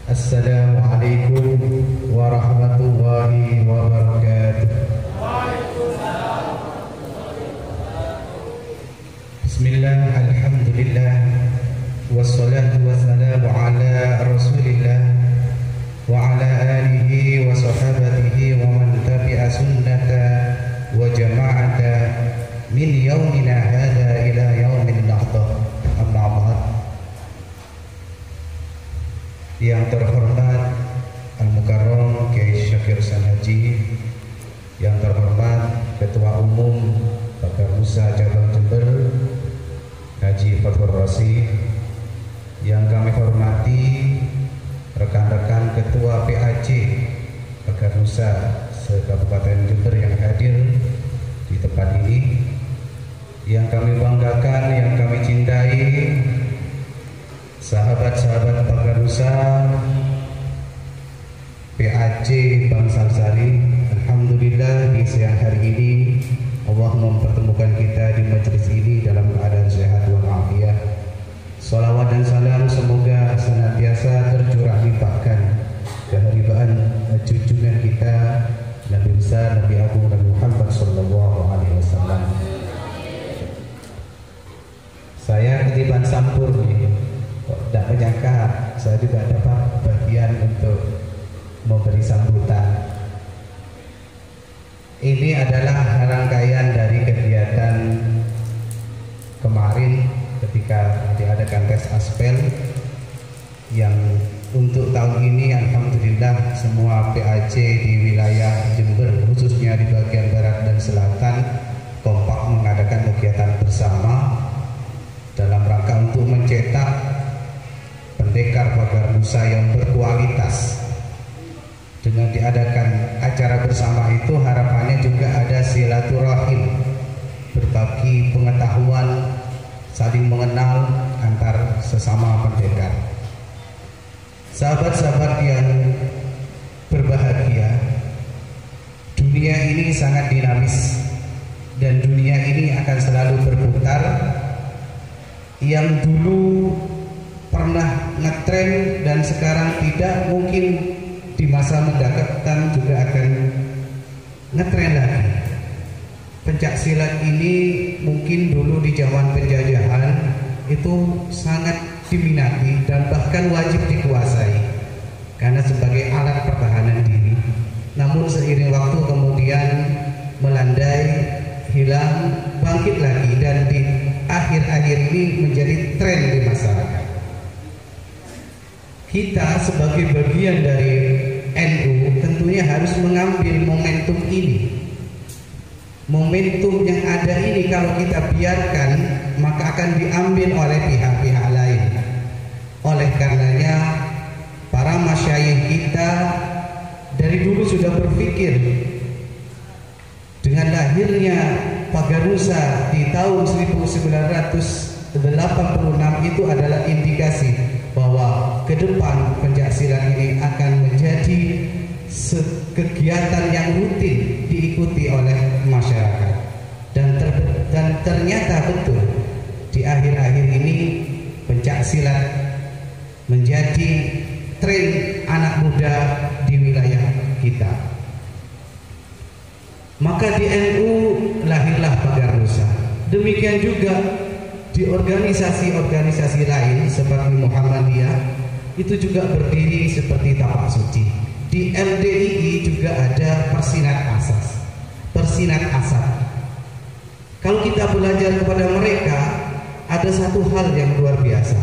Assalamualaikum warahmatullahi wabarakatuh. Bismillah, alhamdulillah, wassalatu wassalamu ala rasulillah wa ala alihi wa sahabatihi wa man tabi'a sunnata wa jama'ata min yaumina hadha ila yaumin nahdah. Amma ba'd. Yang terhormat Al-Mukarram Kiai Syakir Sanhaji, yang terhormat Ketua Umum Pakar Musa Cabang Jember Haji Fathur Rasyid, yang kami hormati rekan-rekan Ketua PAC Pakar Musa se-Kabupaten Jember yang hadir di tempat ini, yang kami banggakan, yang kami cintai, sahabat-sahabat Pakar Musa PAC Bangsal Sari. Alhamdulillah di siang hari ini Allah mempertemukan kita di majelis ini dalam keadaan sehat walafiat. Salawat dan salam semoga senantiasa tercurah limpahkan keharibaan junjungan kita Nabi besar Nabi Agung Nabi Muhammad sallallahu alaihi wasallam. Saya ketiban sampur nih, kok tidak menyangka saya juga dapat bagian untuk memberi sambutan. Ini adalah rangkaian dari kegiatan kemarin ketika diadakan tes aspel, yang untuk tahun ini alhamdulillah semua PAC di wilayah Jember khususnya di bagian barat dan selatan kompak mengadakan kegiatan bersama dalam rangka untuk mencetak pendekar Pakar Musa yang berkualitas. Dengan diadakan acara bersama itu harapannya juga ada silaturahim, berbagi pengetahuan, saling mengenal antar sesama pendekar. Sahabat-sahabat yang berbahagia, dunia ini sangat dinamis dan dunia ini akan selalu berputar. Yang dulu pernah ngetren dan sekarang tidak, mungkin di masa mendatang juga akan ngetren lagi. Pencak silat ini mungkin dulu di zaman penjajahan itu sangat diminati dan bahkan wajib dikuasai karena sebagai alat pertahanan diri. Namun seiring waktu kemudian melandai, hilang, bangkit lagi, dan di akhir-akhir ini menjadi tren di masyarakat. Kita sebagai bagian dari NU tentunya harus mengambil momentum ini. Momentum yang ada ini kalau kita biarkan maka akan diambil oleh pihak-pihak lain. Oleh karenanya para masyayikh kita dari dulu sudah berpikir, dengan lahirnya Pakar Musa di tahun 1986 itu adalah indikasi bahwa ke depan pencaksilat ini akan menjadi kegiatan yang rutin diikuti oleh masyarakat. Dan ternyata betul di akhir-akhir ini pencaksilat menjadi tren anak muda di wilayah kita. Maka di NU lahirlah Pakar Musa. Demikian juga di organisasi-organisasi lain seperti Muhammadiyah itu juga berdiri seperti tapak suci. Di LDII juga ada Persinat Asad. Kalau kita belajar kepada mereka, ada satu hal yang luar biasa,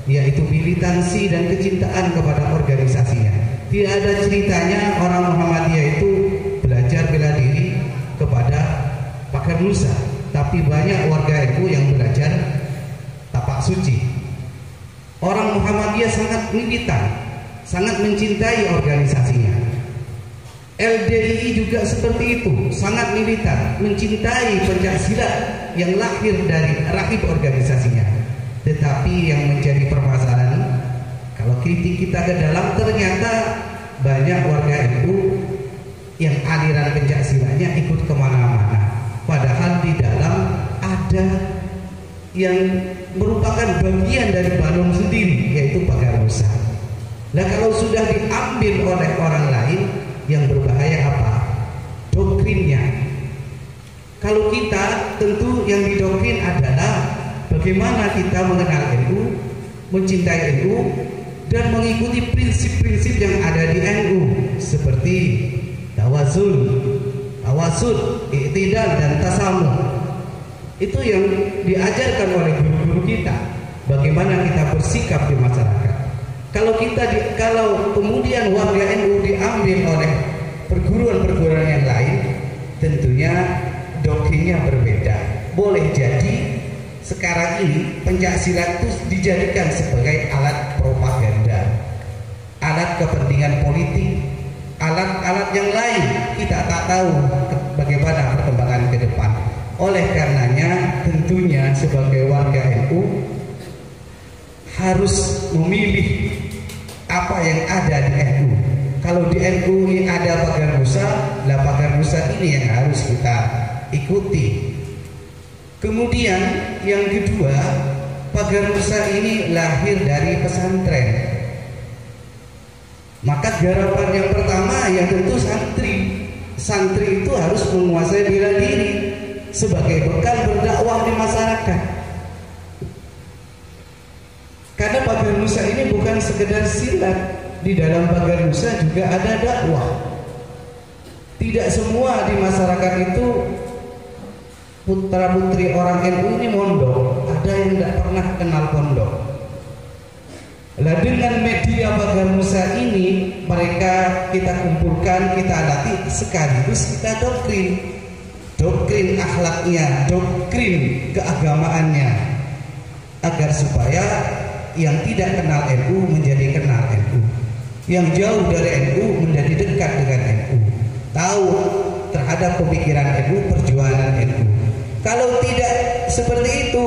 yaitu militansi dan kecintaan kepada organisasinya. Tidak ada ceritanya orang Muhammadiyah itu belajar bela diri kepada Pakar Musa, tapi banyak warga NU yang belajar tapak suci. Orang Muhammadiyah sangat militan, sangat mencintai organisasinya. LDII juga seperti itu, sangat militan, mencintai pencaksilat yang lahir dari rahim organisasinya. Tetapi yang menjadi permasalahan, kalau kritik kita ke dalam, ternyata banyak warga NU yang aliran pencaksilatnya ikut kemana-mana, padahal di dalam ada yang merupakan bagian dari balong sendiri, yaitu Pakar Musa. Nah, kalau sudah diambil oleh orang lain, yang berbahaya apa? Doktrinnya. Kalau kita, tentu yang didoktrin adalah bagaimana kita mengenal NU, mencintai NU, dan mengikuti prinsip-prinsip yang ada di NU, seperti tawazul, tawasud, i'tidal, dan tasamuh. Itu yang diajarkan oleh guru-guru kita, bagaimana kita bersikap di masyarakat. Kalau kemudian warga NU diambil oleh perguruan-perguruan yang lain, tentunya doktrinnya berbeda. Boleh jadi sekarang ini pencaksilat itu dijadikan sebagai alat propaganda, alat kepentingan politik, alat-alat yang lain. Kita tak tahu bagaimana perkembangan ke depan. Oleh karenanya, tentunya sebagai warga NU harus memilih apa yang ada di NU. Kalau di NU ini ada pagar Musa, lah pagar Musa ini yang harus kita ikuti. Kemudian yang kedua, pagar Musa ini lahir dari pesantren. Maka garapan yang pertama ya tentu santri. Santri itu harus menguasai bela diri sebagai bekal berdakwah di masyarakat. Karena pagar Musa ini bukan sekedar silat, di dalam pagar Musa juga ada dakwah. Tidak semua di masyarakat itu putra putri orang NU ini mondok, ada yang tidak pernah kenal pondok. Lah dengan media pagar Musa ini mereka kita kumpulkan, kita latih, sekaligus kita doktrin akhlaknya, doktrin keagamaannya, agar supaya yang tidak kenal NU menjadi kenal NU, yang jauh dari NU menjadi dekat dengan NU, tahu terhadap pemikiran NU, perjuangan NU. Kalau tidak seperti itu,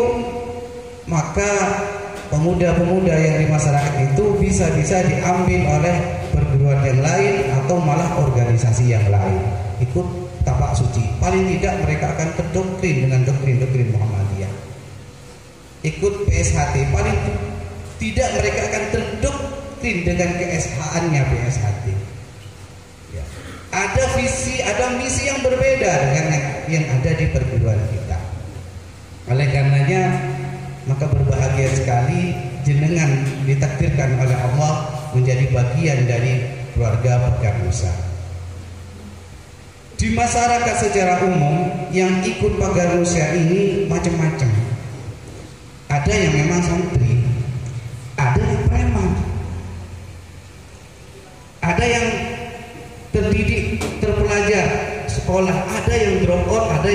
maka pemuda-pemuda yang di masyarakat itu bisa-bisa diambil oleh perguruan yang lain atau malah organisasi yang lain, ikut tapak suci. Paling tidak mereka akan terdoktrin dengan doktrin-doktrin Muhammadiyah, ikut PSHT. Paling tidak mereka akan terdoktrin dengan ke-SH-annya PSHT. Ya. Ada visi, ada misi yang berbeda dengan yang ada di perguruan kita. Oleh karenanya, maka berbahagia sekali jenengan ditakdirkan oleh Allah menjadi bagian dari keluarga Pagar Musa. Di masyarakat secara umum yang ikut Pagar Musa ini macam-macam. Ada yang memang santri, ada yang preman, ada yang terdidik, terpelajar sekolah, ada yang drop out, ada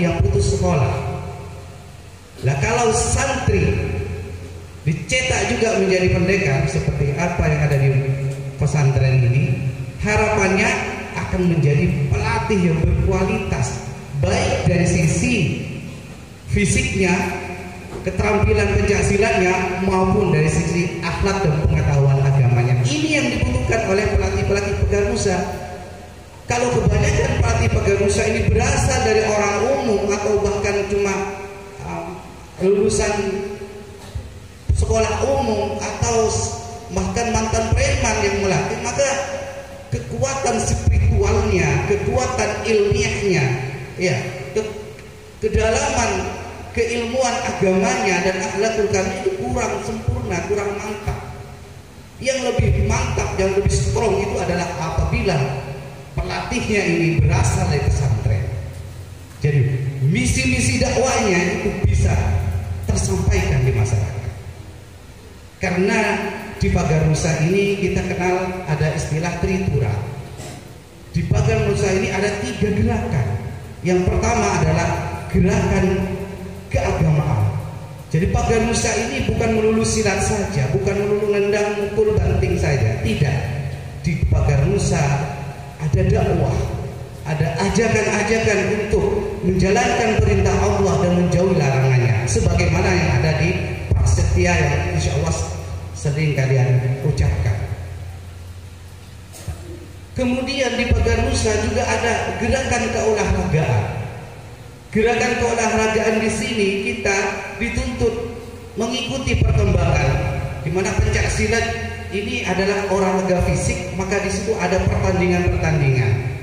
yang putus sekolah. Nah, kalau santri dicetak juga menjadi pendekar seperti apa yang ada di pesantren ini, harapannya akan menjadi pelatih yang berkualitas, baik dari sisi fisiknya, keterampilan pencaksilatnya, maupun dari sisi akhlak dan pengetahuan agamanya. Ini yang dibutuhkan oleh pelatih-pelatih Pagar Musa. Kalau kebanyakan pelatih Pagar Musa ini berasal dari orang umum atau bahkan cuma lulusan sekolah umum atau bahkan mantan preman yang melatih, maka kekuatan spiritualnya, kekuatan ilmiahnya, ya, kedalaman keilmuan agamanya dan akhlakul karimah itu kurang sempurna, kurang mantap. Yang lebih mantap, yang lebih strong itu adalah apabila pelatihnya ini berasal dari pesantren. Jadi misi-misi dakwahnya itu bisa tersampaikan di masyarakat. Karena di Pagar Musa ini kita kenal ada istilah tritura. Di Pagar Musa ini ada 3 gerakan. Yang pertama adalah gerakan keagamaan. Jadi Pagar Musa ini bukan melulu silat saja, bukan melulu nendang, mukul, banting saja. Tidak. Di Pagar Musa ada dakwah, ada ajakan-ajakan untuk menjalankan perintah Allah dan menjauhi larangannya, sebagaimana yang ada di Prasetya yang insya Allah sering kalian ucapkan. Kemudian di Pagar Musa juga ada gerakan keolahragaan. Gerakan keolahragaan di sini kita dituntut mengikuti perkembangan, di mana pencaksilat ini adalah olahraga fisik, maka di situ ada pertandingan-pertandingan.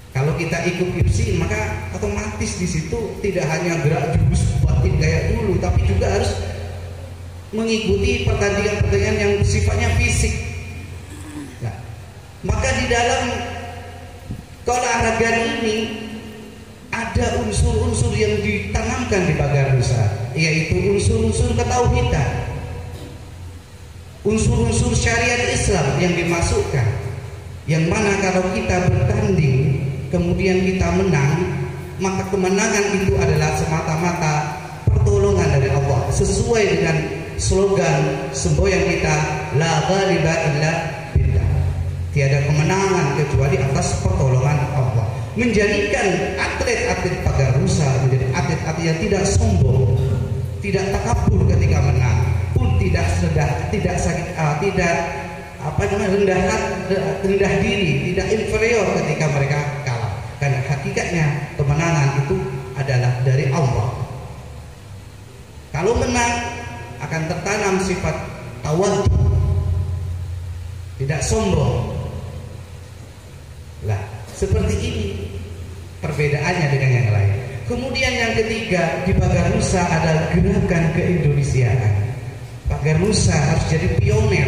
Kalau kita ikut IPSI, maka otomatis di situ tidak hanya gerak jurus batin kayak dulu, tapi juga harus mengikuti pertandingan-pertandingan yang sifatnya fisik. Nah, maka di dalam keolahragaan ini ada unsur-unsur yang ditanamkan di pagar nusa, yaitu unsur-unsur ketauhidan, unsur-unsur syariat Islam yang dimasukkan, yang mana kalau kita bertanding kemudian kita menang, maka kemenangan itu adalah semata-mata pertolongan dari Allah, sesuai dengan slogan semboyan kita, la ghaliba illa billah, tiada kemenangan kecuali atas pertolongan Allah. Menjadikan atlet-atlet pagar nusa menjadi atlet-atlet yang tidak sombong, tidak takabur ketika menang, pun tidak rendah diri, tidak inferior ketika mereka kalah. Karena hakikatnya kemenangan itu adalah dari Allah. Kalau menang akan tertanam sifat tawadhu, tidak sombong. Lah, seperti ini perbedaannya dengan yang lain. Kemudian yang ketiga di pagar nusa adalah gerakan keindonesiaan. Pagar nusa harus jadi pionir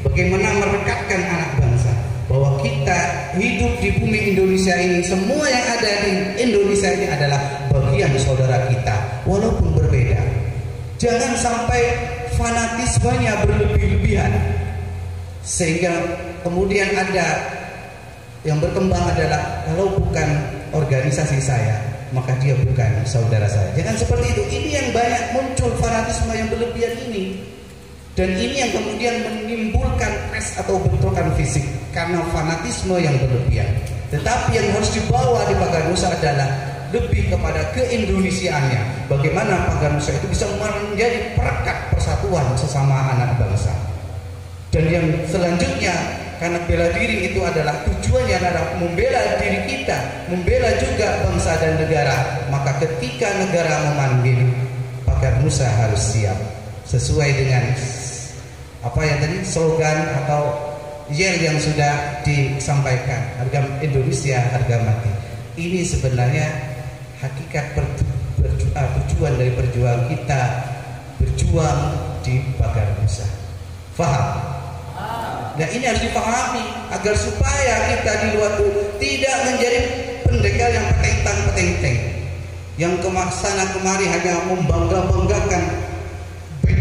bagaimana merekatkan anak bangsa bahwa kita hidup di bumi Indonesia ini, semua yang ada di Indonesia ini adalah bagian saudara kita walaupun berbeda. Jangan sampai fanatismenya berlebih-lebihan sehingga kemudian ada yang berkembang adalah kalau bukan organisasi saya maka dia bukan saudara saya. Jangan seperti itu. Ini yang banyak muncul fanatisme yang berlebihan ini. Dan ini yang kemudian menimbulkan stres atau bentrokan fisik karena fanatisme yang berlebihan. Tetapi yang harus dibawa di pagar nusa adalah lebih kepada keindonesiaannya. Bagaimana pagar nusa itu bisa menjadi perekat persatuan sesama anak bangsa. Dan yang selanjutnya, karena bela diri itu adalah tujuannya adalah membela diri kita, membela juga bangsa dan negara. Maka ketika negara memanggil, pagar nusa harus siap sesuai dengan apa yang tadi slogan atau yel yang sudah disampaikan, harga Indonesia harga mati. Ini sebenarnya hakikat tujuan dari perjuangan kita berjuang di pagar nusa. Faham? Nah, ini harus dipahami agar supaya kita di luar itu tidak menjadi pendekar yang petentang-petenteng, yang sana kemari hanya membangga-banggakan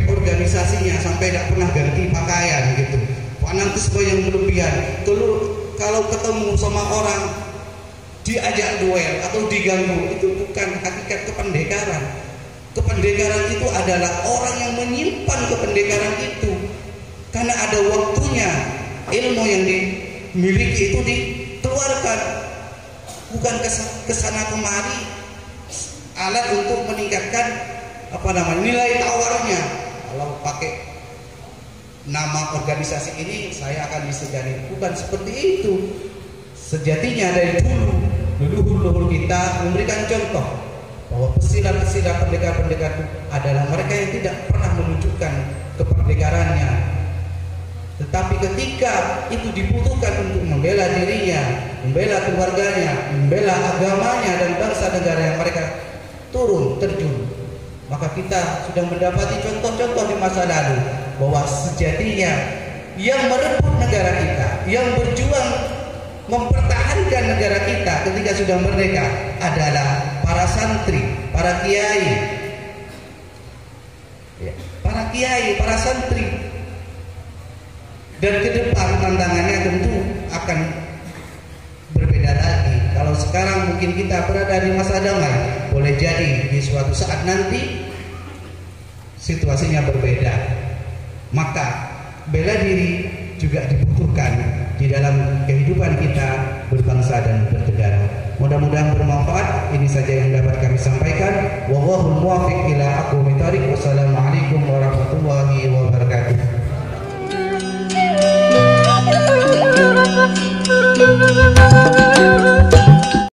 organisasinya sampai tidak pernah ganti pakaian gitu. Fanatisme yang berlebihan. Kalau ketemu sama orang diajak duel atau diganggu, itu bukan hakikat kependekaran. Kependekaran itu adalah orang yang menyimpan kependekaran itu. Karena ada waktunya ilmu yang dimiliki itu dikeluarkan, bukan kesana kemari alat untuk meningkatkan nilai tawarnya. Kalau pakai nama organisasi ini saya akan disegani, bukan seperti itu. Sejatinya dari dulu leluhur kita memberikan contoh bahwa pesilat-pesilat pendekar-pendekar adalah mereka yang tidak pernah menunjukkan kependekarannya, tetapi ketika itu dibutuhkan untuk membela dirinya, membela keluarganya, membela agamanya dan bangsa negara yang mereka turun terjun. Maka kita sudah mendapati contoh-contoh di masa lalu bahwa sejatinya yang merebut negara kita, yang berjuang mempertahankan negara kita ketika sudah merdeka adalah para santri, para kiai, para santri. Dan ke depan tantangannya tentu akan berbeda lagi. Kalau sekarang mungkin kita berada di masa damai, boleh jadi di suatu saat nanti situasinya berbeda. Maka bela diri juga dibutuhkan di dalam kehidupan kita berbangsa dan bernegara. Mudah-mudahan bermanfaat. Ini saja yang dapat kami sampaikan. Wallahul muwaffiq ila aqwamit thoriq. Wassalamualaikum warahmatullahi wabarakatuh.